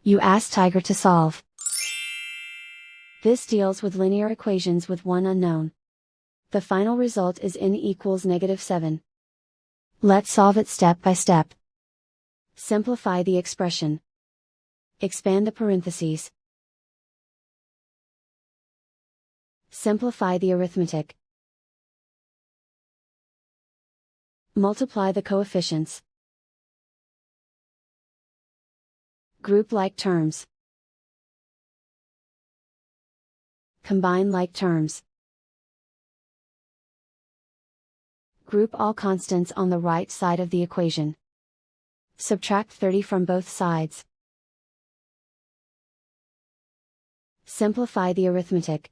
You ask Tiger to solve. This deals with linear equations with one unknown. The final result is n equals -7. Let's solve it step by step. Simplify the expression. Expand the parentheses. Simplify the arithmetic. Multiply the coefficients. Group like terms. Combine like terms. Group all constants on the right side of the equation. Subtract 30 from both sides. Simplify the arithmetic.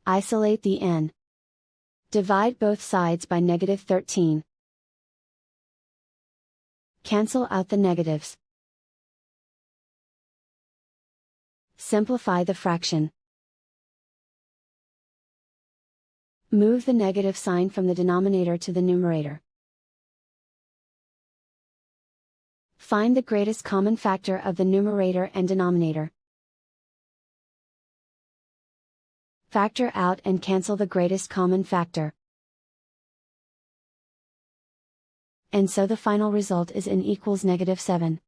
Isolate the n. Divide both sides by -13. Cancel out the negatives. Simplify the fraction. Move the negative sign from the denominator to the numerator. Find the greatest common factor of the numerator and denominator. Factor out and cancel the greatest common factor. And so the final result is n equals -7.